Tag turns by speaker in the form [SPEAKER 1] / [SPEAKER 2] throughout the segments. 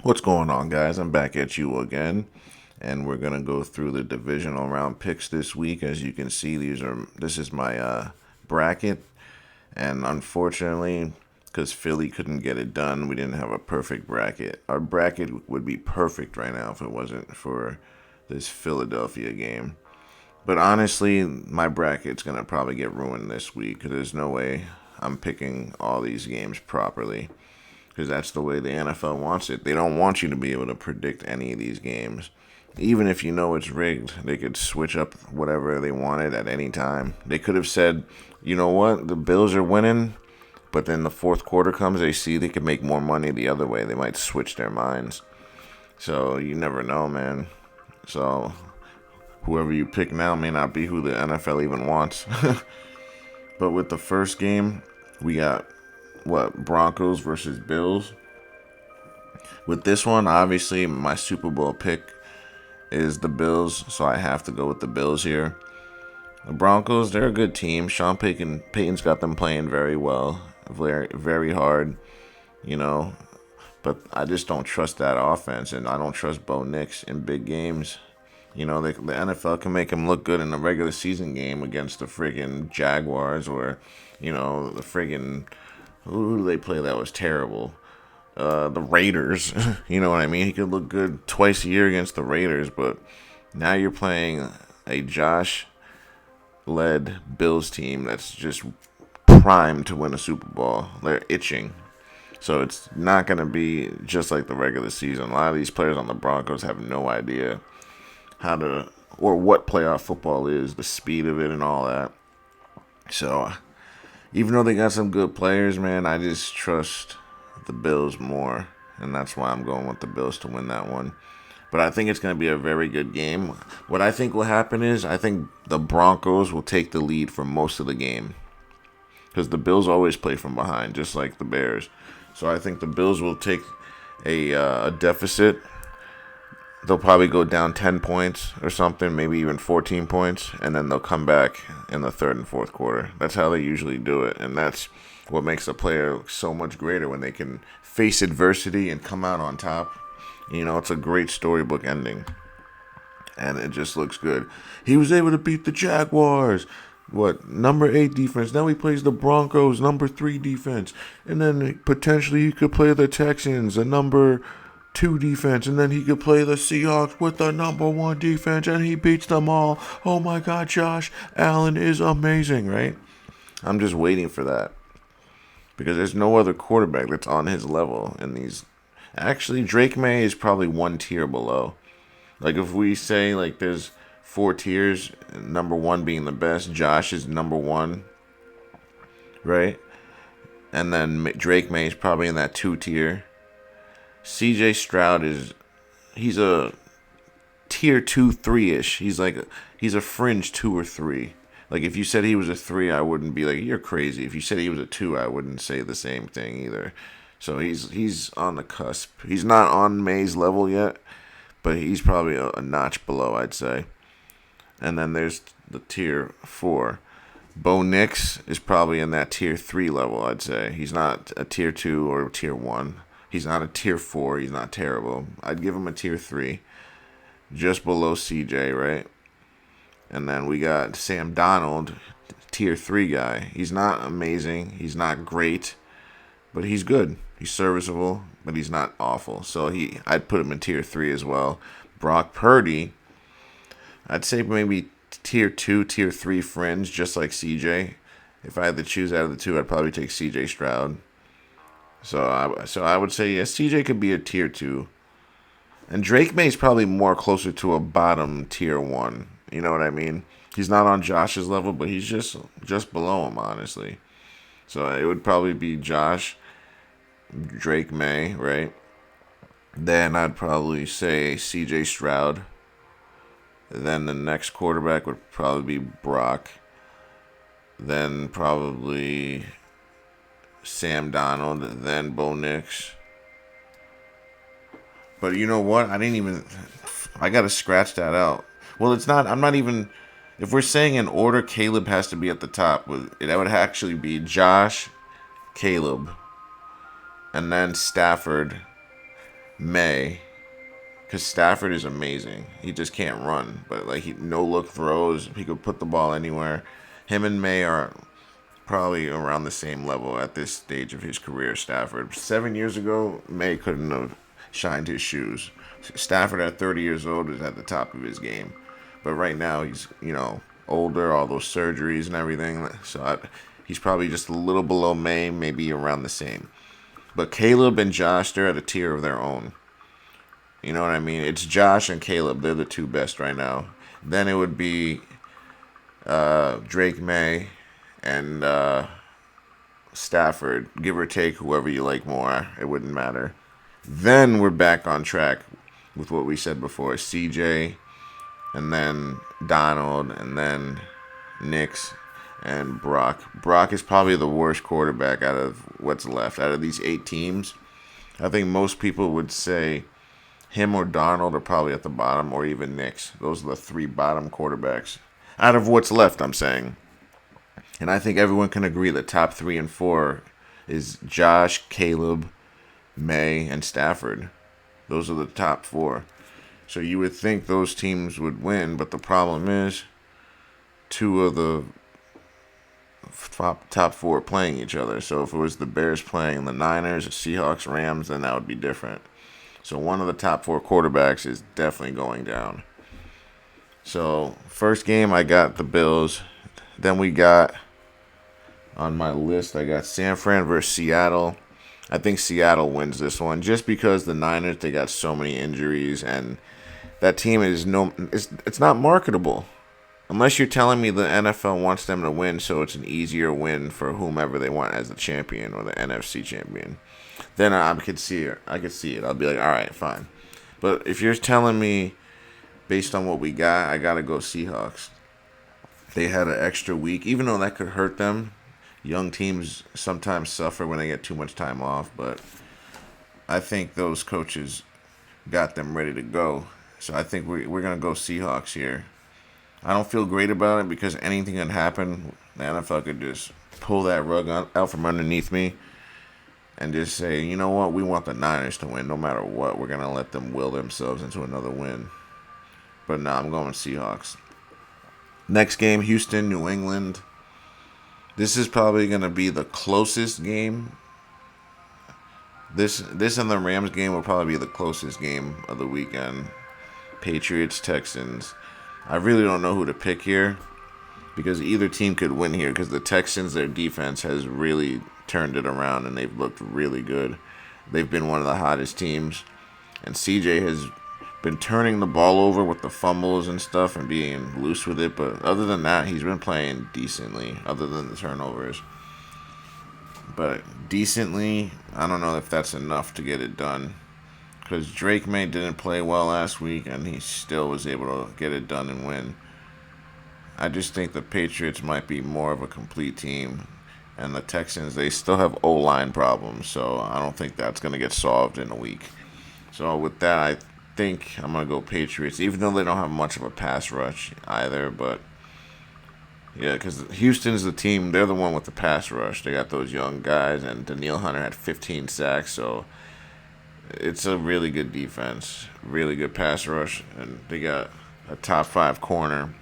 [SPEAKER 1] What's going on, guys? I'm back at you again, and we're gonna go through the divisional round picks this week. As you can see, this is my bracket, and unfortunately, because Philly couldn't get it done, we didn't have a perfect bracket. Our bracket would be perfect right now if it wasn't for this Philadelphia game. But honestly, my bracket's gonna probably get ruined this week because there's no way I'm picking all these games properly because that's the way the NFL wants it. They don't want you to be able to predict any of these games. Even if you know it's rigged, they could switch up whatever they wanted at any time. They could have said, you know what, the Bills are winning, but then the fourth quarter comes, they see they could make more money the other way. They might switch their minds. So you never know, man. So whoever you pick now may not be who the NFL even wants. But with the first game, we got Broncos versus Bills. With this one, obviously my Super Bowl pick is the Bills, so I have to go with the Bills here. The Broncos, they're a good team. Payton's got them playing very well, very very hard, you know. But I just don't trust that offense, and I don't trust Bo Nix in big games. You know, the NFL can make him look good in a regular season game against the friggin' Jaguars or, the friggin' who do they play that was terrible? The Raiders. You know what I mean? He could look good twice a year against the Raiders, but now you're playing a Josh led Bills team that's just primed to win a Super Bowl. They're itching. So it's not going to be just like the regular season. A lot of these players on the Broncos have no idea how to or what playoff football is, the speed of it and all that. So even though they got some good players, man, I just trust the Bills more, and that's why I'm going with the Bills to win that one. But I think it's going to be a very good game. What I think will happen is I think the Broncos will take the lead for most of the game because the Bills always play from behind, just like the Bears. So I think the Bills will take a deficit. They'll probably go down 10 points or something, maybe even 14 points, and then they'll come back in the third and fourth quarter. That's how they usually do it, and that's what makes a player so much greater when they can face adversity and come out on top. It's a great storybook ending, and it just looks good. He was able to beat the Jaguars. Number 8 defense. Now he plays the Broncos, number 3 defense. And then potentially he could play the Texans, a number 2 defense. And then he could play the Seahawks with the number 1 defense, and he beats them all. Oh my God, Josh Allen is amazing, right? I'm just waiting for that because there's no other quarterback that's on his level in these. Actually, Drake May is probably one tier below. Like if we say like there's 4 tiers, number 1 being the best, Josh is number 1, right? And then Drake May is probably in that 2 tier. CJ Stroud he's a tier 2, 3-ish. He's a fringe 2 or 3. Like if you said he was a 3, I wouldn't be like you're crazy. If you said he was a 2, I wouldn't say the same thing either. So he's on the cusp. He's not on May's level yet, but he's probably a notch below, I'd say. And then there's the tier 4. Bo Nix is probably in that tier 3 level, I'd say. He's not a tier 2 or tier 1. He's not a tier 4. He's not terrible. I'd give him a tier 3. Just below CJ, right? And then we got Sam Donald, tier 3 guy. He's not amazing. He's not great. But he's good. He's serviceable, but he's not awful. So I'd put him in tier 3 as well. Brock Purdy, I'd say maybe tier 2, tier 3 fringe, just like CJ. If I had to choose out of the two, I'd probably take CJ Stroud. So I would say, yes, CJ could be a tier 2. And Drake May's probably more closer to a bottom tier 1. You know what I mean? He's not on Josh's level, but he's just below him, honestly. So it would probably be Josh, Drake May, right? Then I'd probably say CJ Stroud. Then the next quarterback would probably be Brock. Then probably Sam Donald. Then Bo Nix. But you know what? I got to scratch that out. Well, it's not. I'm not even. If we're saying in order, Caleb has to be at the top. That would actually be Josh, Caleb, and then Stafford, May, because Stafford is amazing. He just can't run, but like he no look throws. He could put the ball anywhere. Him and May are probably around the same level at this stage of his career. Stafford 7 years ago, May couldn't have shined his shoes. Stafford at 30 years old is at the top of his game, but right now he's older, all those surgeries and everything. He's probably just a little below May, maybe around the same. But Caleb and Josh, they're at a tier of their own. You know what I mean? It's Josh and Caleb. They're the two best right now. Then it would be Drake May and Stafford, give or take whoever you like more. It wouldn't matter. Then we're back on track with what we said before. CJ, and then Donald, and then Nix, and Brock. Brock is probably the worst quarterback out of what's left. Out of these 8 teams, I think most people would say him or Donald are probably at the bottom, or even Nix. Those are the 3 bottom quarterbacks. Out of what's left, I'm saying. And I think everyone can agree the top 3 and 4 is Josh, Caleb, May, and Stafford. Those are the top 4. So you would think those teams would win, but the problem is 2 of the top 4 playing each other. So if it was the Bears playing the Niners, the Seahawks, Rams, then that would be different. So one of the top 4 quarterbacks is definitely going down. So first game I got the Bills. Then we got on my list I got San Fran versus Seattle. I think Seattle wins this one just because the Niners, they got so many injuries and that team is it's not marketable. Unless you're telling me the NFL wants them to win so it's an easier win for whomever they want as the champion or the NFC champion. Then I could see it. I'll be like, all right, fine. But if you're telling me based on what we got, I got to go Seahawks. They had an extra week, even though that could hurt them. Young teams sometimes suffer when they get too much time off, but I think those coaches got them ready to go. So I think we're going to go Seahawks here. I don't feel great about it because anything can happen. The NFL could just pull that rug out from underneath me and just say, you know what, we want the Niners to win no matter what. We're going to let them will themselves into another win. But no, I'm going Seahawks. Next game, Houston, New England. This is probably going to be the closest game. This and the Rams game will probably be the closest game of the weekend. Patriots, Texans. I really don't know who to pick here because either team could win here because the Texans, their defense has really turned it around and they've looked really good. They've been one of the hottest teams. And CJ has been turning the ball over with the fumbles and stuff and being loose with it. But other than that, he's been playing decently other than the turnovers. But decently, I don't know if that's enough to get it done. Because Drake May didn't play well last week, and he still was able to get it done and win. I just think the Patriots might be more of a complete team. And the Texans, they still have O-line problems. So I don't think that's going to get solved in a week. So with that, I think I'm going to go Patriots. Even though they don't have much of a pass rush either. But yeah, because Houston's the team. They're the one with the pass rush. They got those young guys. And Daniil Hunter had 15 sacks. So it's a really good defense, really good pass rush, and they got a top 5 corner,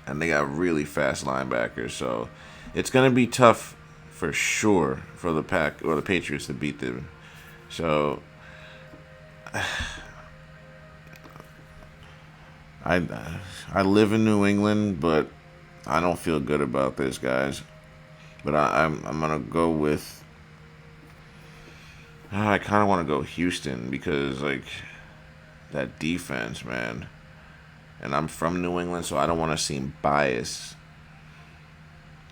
[SPEAKER 1] and they got really fast linebackers. So it's gonna be tough for sure for the Patriots to beat them. So I live in New England, but I don't feel good about this, guys. But I'm gonna go with. I kind of want to go Houston because, like, that defense, man. And I'm from New England, so I don't want to seem biased.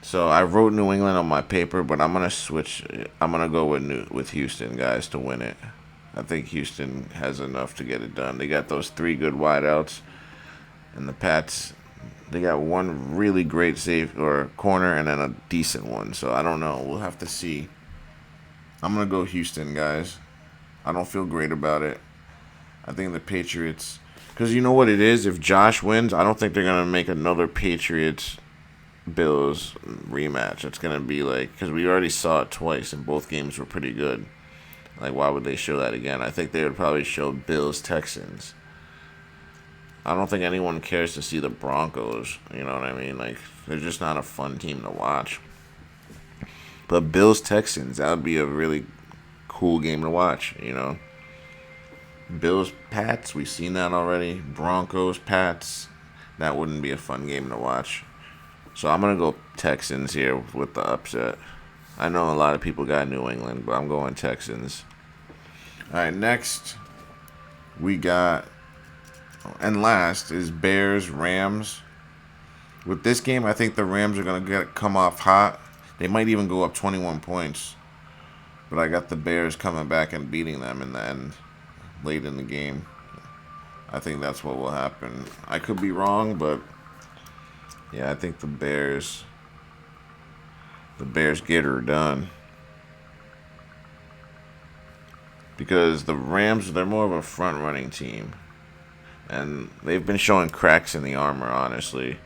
[SPEAKER 1] So I wrote New England on my paper, but I'm gonna switch. I'm gonna go with Houston, guys, to win it. I think Houston has enough to get it done. They got those 3 good wideouts, and the Pats. They got one really great safe or corner, and then a decent one. So I don't know. We'll have to see. I'm going to go Houston, guys. I don't feel great about it. I think the Patriots... Because you know what it is? If Josh wins, I don't think they're going to make another Patriots-Bills rematch. It's going to be like... Because we already saw it twice, and both games were pretty good. Like, why would they show that again? I think they would probably show Bills Texans. I don't think anyone cares to see the Broncos. You know what I mean? Like, they're just not a fun team to watch. But Bills Texans, that would be a really cool game to watch, you know? Bills Pats, we've seen that already. Broncos Pats, that wouldn't be a fun game to watch. So I'm going to go Texans here with the upset. I know a lot of people got New England, but I'm going Texans. All right, next we got, and last is Bears Rams. With this game, I think the Rams are going to come off hot. They might even go up 21 points. But I got the Bears coming back and beating them in the end, late in the game. I think that's what will happen. I could be wrong, but yeah, I think the Bears get her done. Because the Rams, they're more of a front-running team. And they've been showing cracks in the armor, honestly.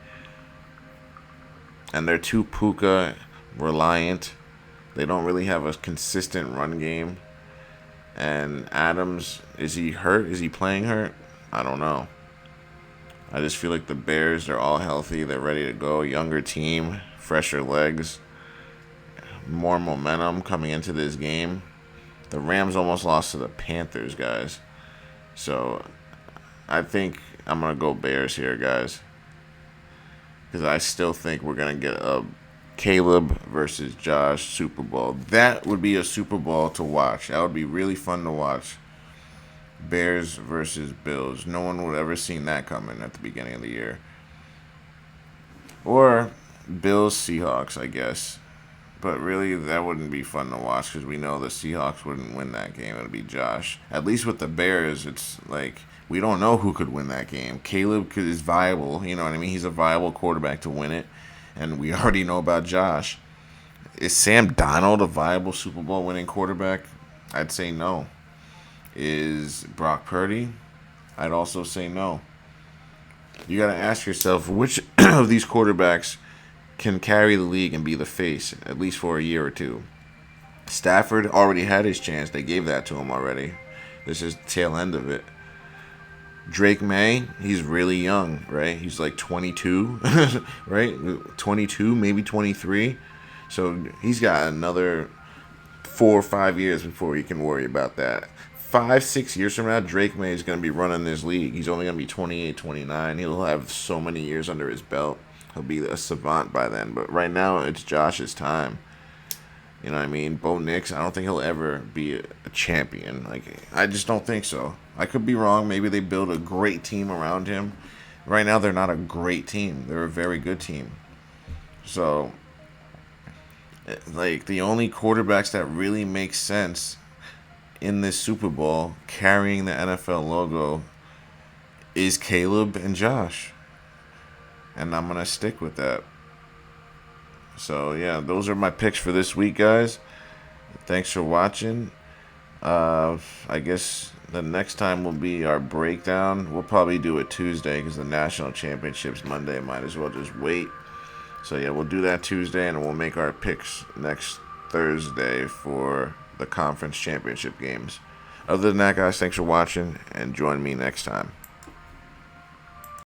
[SPEAKER 1] And they're too Puka reliant. They don't really have a consistent run game. And Adams, is he hurt? Is he playing hurt? I don't know. I just feel like the Bears, they're all healthy. They're ready to go. Younger team, fresher legs, more momentum coming into this game. The Rams almost lost to the Panthers, guys. So I think I'm going to go Bears here, guys. Because I still think we're going to get a Caleb versus Josh Super Bowl. That would be a Super Bowl to watch. That would be really fun to watch. Bears versus Bills. No one would ever seen that coming at the beginning of the year. Or Bills Seahawks, I guess. But really, that wouldn't be fun to watch because we know the Seahawks wouldn't win that game. It would be Josh. At least with the Bears, it's like we don't know who could win that game. Caleb is viable. You know what I mean? He's a viable quarterback to win it. And we already know about Josh. Is Sam Darnold a viable Super Bowl winning quarterback? I'd say no. Is Brock Purdy? I'd also say no. You got to ask yourself which of these quarterbacks can carry the league and be the face, at least for a year or two. Stafford already had his chance. They gave that to him already. This is the tail end of it. Drake May, he's really young, right? He's like 22, right? 22, maybe 23. So he's got another 4 or 5 years before he can worry about that. 5, 6 years from now, Drake May is going to be running this league. He's only going to be 28, 29. He'll have so many years under his belt. He'll be a savant by then. But right now, it's Josh's time. You know what I mean? Bo Nix, I don't think he'll ever be a champion. Like, I just don't think so. I could be wrong. Maybe they build a great team around him. Right now, they're not a great team. They're a very good team. So, like, the only quarterbacks that really make sense in this Super Bowl carrying the NFL logo is Caleb and Josh. And I'm going to stick with that. So, yeah, those are my picks for this week, guys. Thanks for watching. I guess the next time will be our breakdown. We'll probably do it Tuesday because the national championship's Monday. Might as well just wait. So, yeah, we'll do that Tuesday, and we'll make our picks next Thursday for the conference championship games. Other than that, guys, thanks for watching, and join me next time.